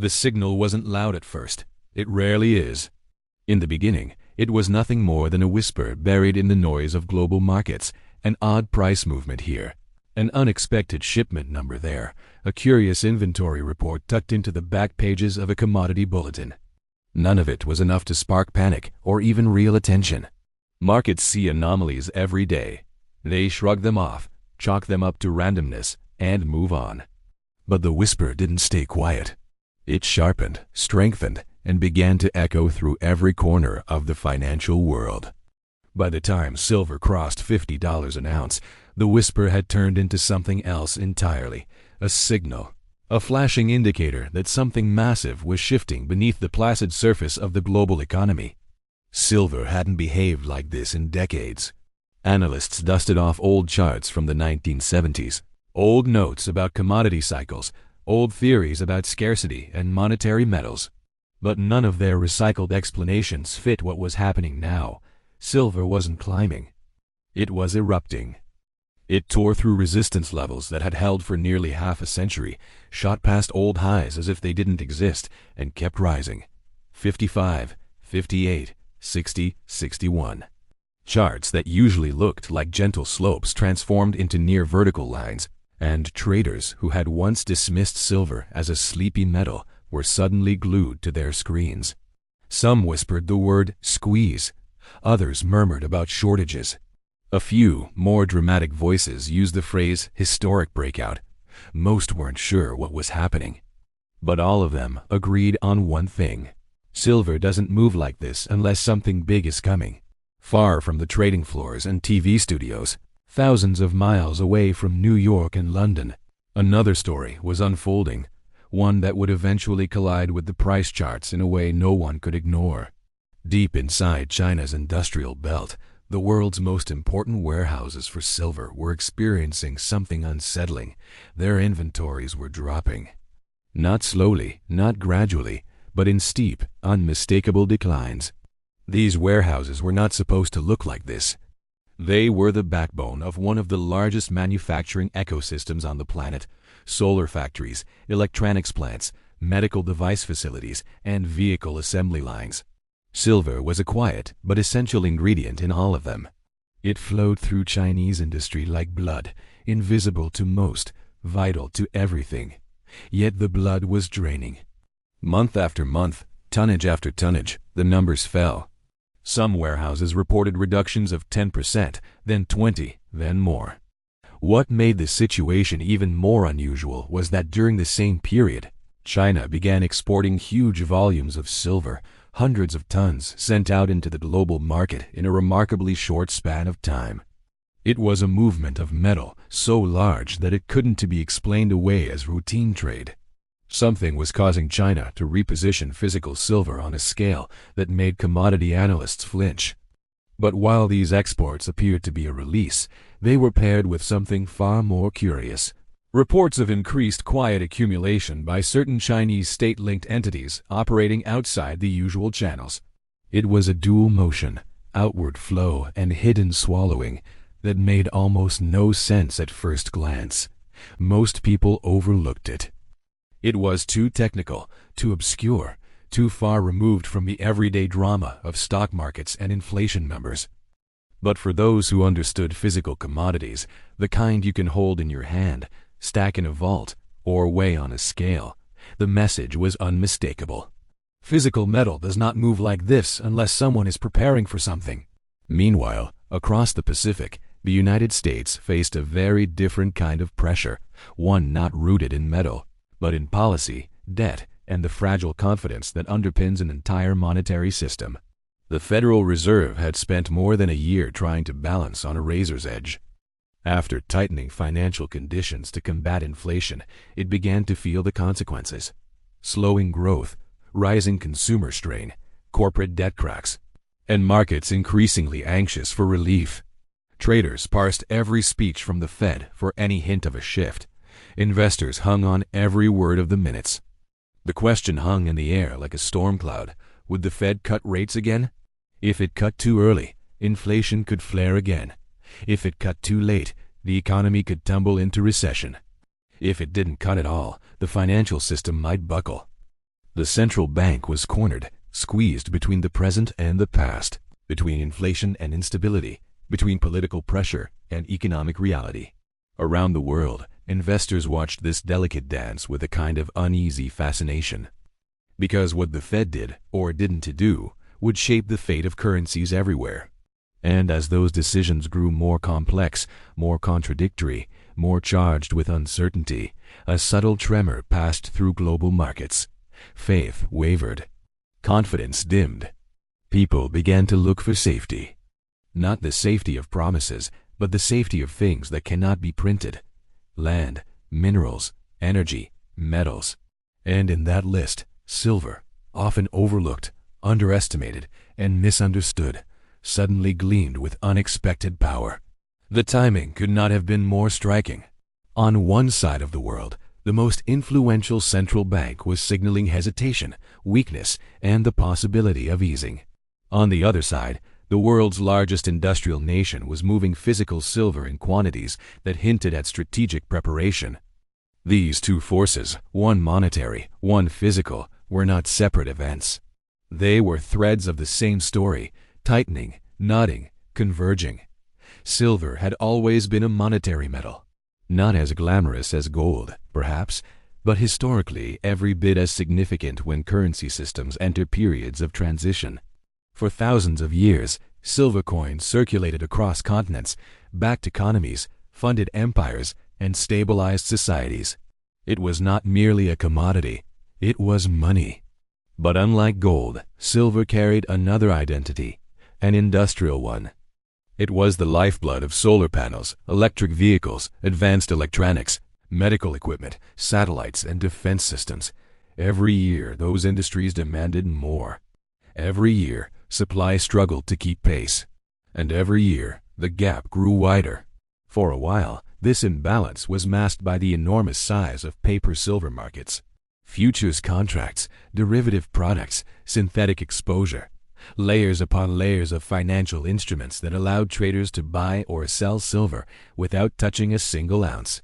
The signal wasn't loud at first. It rarely is. In the beginning, it was nothing more than a whisper buried in the noise of global markets, an odd price movement here, an unexpected shipment number there, a curious inventory report tucked into the back pages of a commodity bulletin. None of it was enough to spark panic or even real attention. Markets see anomalies every day. They shrug them off, chalk them up to randomness, and move on. But the whisper didn't stay quiet. It sharpened, strengthened, and began to echo through every corner of the financial world. By the time silver crossed $50 an ounce, the whisper had turned into something else entirely, a signal, a flashing indicator that something massive was shifting beneath the placid surface of the global economy. Silver hadn't behaved like this in decades. Analysts dusted off old charts from the 1970s, old notes about commodity cycles, old theories about scarcity and monetary metals. But none of their recycled explanations fit what was happening now. Silver wasn't climbing. It was erupting. It tore through resistance levels that had held for nearly half a century, shot past old highs as if they didn't exist, and kept rising. 55, 58, 60, 61. Charts that usually looked like gentle slopes transformed into near vertical lines, and traders who had once dismissed silver as a sleepy metal were suddenly glued to their screens. Some whispered the word squeeze. Others murmured about shortages. A few, more dramatic voices used the phrase historic breakout. Most weren't sure what was happening. But all of them agreed on one thing. Silver doesn't move like this unless something big is coming. Far from the trading floors and TV studios, thousands of miles away from New York and London, another story was unfolding, one that would eventually collide with the price charts in a way no one could ignore. Deep inside China's industrial belt, the world's most important warehouses for silver were experiencing something unsettling. Their inventories were dropping. Not slowly, not gradually, but in steep, unmistakable declines. These warehouses were not supposed to look like this. They were the backbone of one of the largest manufacturing ecosystems on the planet. Solar factories, electronics plants, medical device facilities, and vehicle assembly lines. Silver was a quiet but essential ingredient in all of them. It flowed through Chinese industry like blood, invisible to most, vital to everything. Yet the blood was draining. Month after month, tonnage after tonnage, the numbers fell. Some warehouses reported reductions of 10%, then 20%, then more. What made the situation even more unusual was that during the same period, China began exporting huge volumes of silver, hundreds of tons sent out into the global market in a remarkably short span of time. It was a movement of metal so large that it couldn't be explained away as routine trade. Something was causing China to reposition physical silver on a scale that made commodity analysts flinch. But while these exports appeared to be a release, they were paired with something far more curious. Reports of increased quiet accumulation by certain Chinese state-linked entities operating outside the usual channels. It was a dual motion, outward flow and hidden swallowing, that made almost no sense at first glance. Most people overlooked it. It was too technical, too obscure, too far removed from the everyday drama of stock markets and inflation numbers. But for those who understood physical commodities, the kind you can hold in your hand, stack in a vault, or weigh on a scale, the message was unmistakable. Physical metal does not move like this unless someone is preparing for something. Meanwhile, across the Pacific, the United States faced a very different kind of pressure, one not rooted in metal, but in policy, debt, and the fragile confidence that underpins an entire monetary system. The Federal Reserve had spent more than a year trying to balance on a razor's edge. After tightening financial conditions to combat inflation, it began to feel the consequences. Slowing growth, rising consumer strain, corporate debt cracks, and markets increasingly anxious for relief. Traders parsed every speech from the Fed for any hint of a shift. Investors hung on every word of the minutes. The question hung in the air like a storm cloud. Would the Fed cut rates again? If it cut too early, inflation could flare again. If it cut too late, the economy could tumble into recession. If it didn't cut at all, the financial system might buckle. The central bank was cornered, squeezed between the present and the past, between inflation and instability, between political pressure and economic reality. Around the world, investors watched this delicate dance with a kind of uneasy fascination. Because what the Fed did, or didn't do, would shape the fate of currencies everywhere. And as those decisions grew more complex, more contradictory, more charged with uncertainty, a subtle tremor passed through global markets. Faith wavered. Confidence dimmed. People began to look for safety. Not the safety of promises, but the safety of things that cannot be printed. Land, minerals, energy, metals. And in that list, silver, often overlooked, underestimated, and misunderstood, suddenly gleamed with unexpected power. The timing could not have been more striking. On one side of the world, the most influential central bank was signaling hesitation, weakness, and the possibility of easing. On the other side, the world's largest industrial nation was moving physical silver in quantities that hinted at strategic preparation. These two forces, one monetary, one physical, were not separate events. They were threads of the same story, tightening, knotting, converging. Silver had always been a monetary metal. Not as glamorous as gold, perhaps, but historically every bit as significant when currency systems enter periods of transition. For thousands of years, silver coins circulated across continents, backed economies, funded empires, and stabilized societies. It was not merely a commodity, it was money. But unlike gold, silver carried another identity, an industrial one. It was the lifeblood of solar panels, electric vehicles, advanced electronics, medical equipment, satellites, and defense systems. Every year, those industries demanded more. Every year, supply struggled to keep pace. And every year, the gap grew wider. For a while, this imbalance was masked by the enormous size of paper-silver markets. Futures contracts, derivative products, synthetic exposure. Layers upon layers of financial instruments that allowed traders to buy or sell silver without touching a single ounce.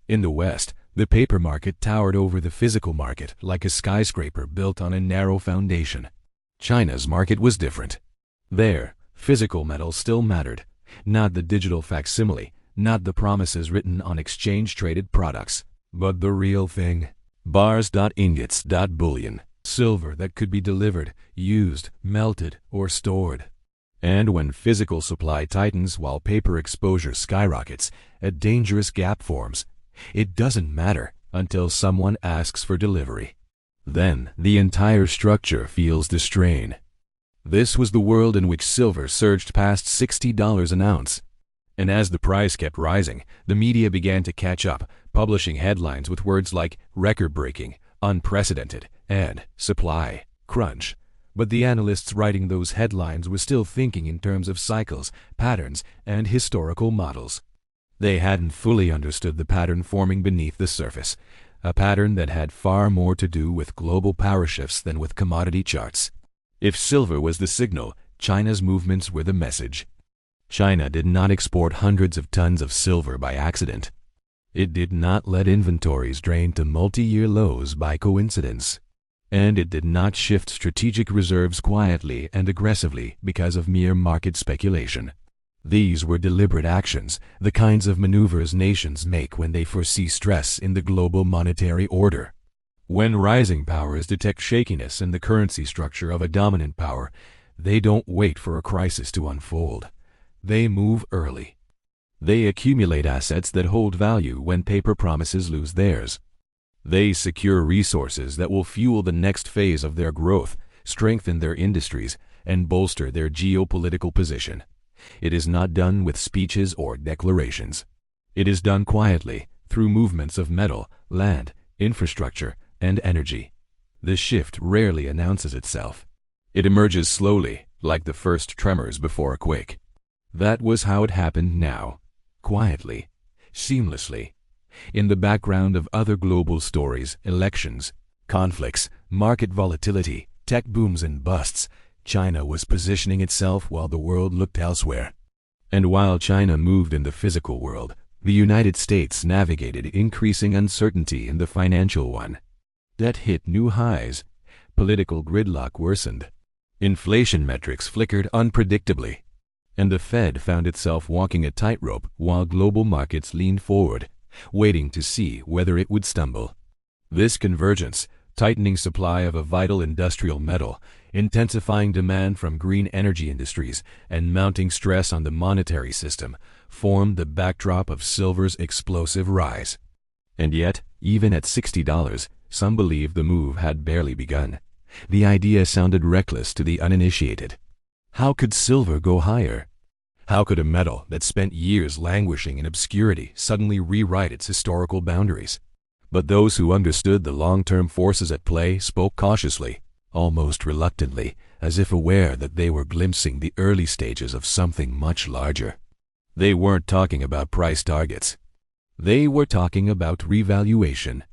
In the West, the paper market towered over the physical market like a skyscraper built on a narrow foundation. China's market was different. There, physical metal still mattered, not the digital facsimile, not the promises written on exchange-traded products, but the real thing. Bars. Ingots. Bullion. Silver that could be delivered, used, melted, or stored. And when physical supply tightens while paper exposure skyrockets, a dangerous gap forms. It doesn't matter until someone asks for delivery. Then the entire structure feels the strain. This was the world in which silver surged past $60 an ounce. And as the price kept rising, the media began to catch up, publishing headlines with words like record-breaking, unprecedented, and supply crunch. But the analysts writing those headlines were still thinking in terms of cycles, patterns, and historical models. They hadn't fully understood the pattern forming beneath the surface, a pattern that had far more to do with global power shifts than with commodity charts. If silver was the signal, China's movements were the message. China did not export hundreds of tons of silver by accident. It did not let inventories drain to multi-year lows by coincidence. And it did not shift strategic reserves quietly and aggressively because of mere market speculation. These were deliberate actions, the kinds of maneuvers nations make when they foresee stress in the global monetary order. When rising powers detect shakiness in the currency structure of a dominant power, they don't wait for a crisis to unfold. They move early. They accumulate assets that hold value when paper promises lose theirs. They secure resources that will fuel the next phase of their growth, strengthen their industries, and bolster their geopolitical position. It is not done with speeches or declarations. It is done quietly, through movements of metal, land, infrastructure, and energy. The shift rarely announces itself. It emerges slowly, like the first tremors before a quake. That was how it happened now, quietly, seamlessly. In the background of other global stories, elections, conflicts, market volatility, tech booms and busts, China was positioning itself while the world looked elsewhere. And while China moved in the physical world, the United States navigated increasing uncertainty in the financial one. Debt hit new highs. Political gridlock worsened. Inflation metrics flickered unpredictably, and the Fed found itself walking a tightrope while global markets leaned forward, waiting to see whether it would stumble. This convergence, tightening supply of a vital industrial metal, intensifying demand from green energy industries, and mounting stress on the monetary system, formed the backdrop of silver's explosive rise. And yet, even at $60, some believed the move had barely begun. The idea sounded reckless to the uninitiated. How could silver go higher? How could a metal that spent years languishing in obscurity suddenly rewrite its historical boundaries? But those who understood the long-term forces at play spoke cautiously, almost reluctantly, as if aware that they were glimpsing the early stages of something much larger. They weren't talking about price targets. They were talking about revaluation,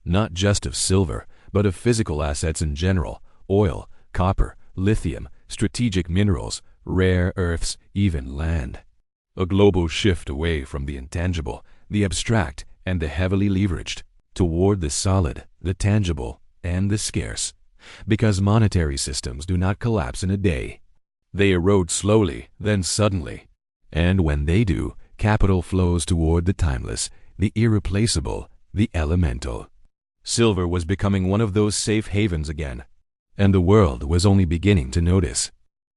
not just of silver, but of physical assets in general: oil, copper, lithium, strategic minerals, rare earths, even land. A global shift away from the intangible, the abstract, and the heavily leveraged, toward the solid, the tangible, and the scarce. Because monetary systems do not collapse in a day. They erode slowly, then suddenly. And when they do, capital flows toward the timeless, the irreplaceable, the elemental. Silver was becoming one of those safe havens again, and the world was only beginning to notice.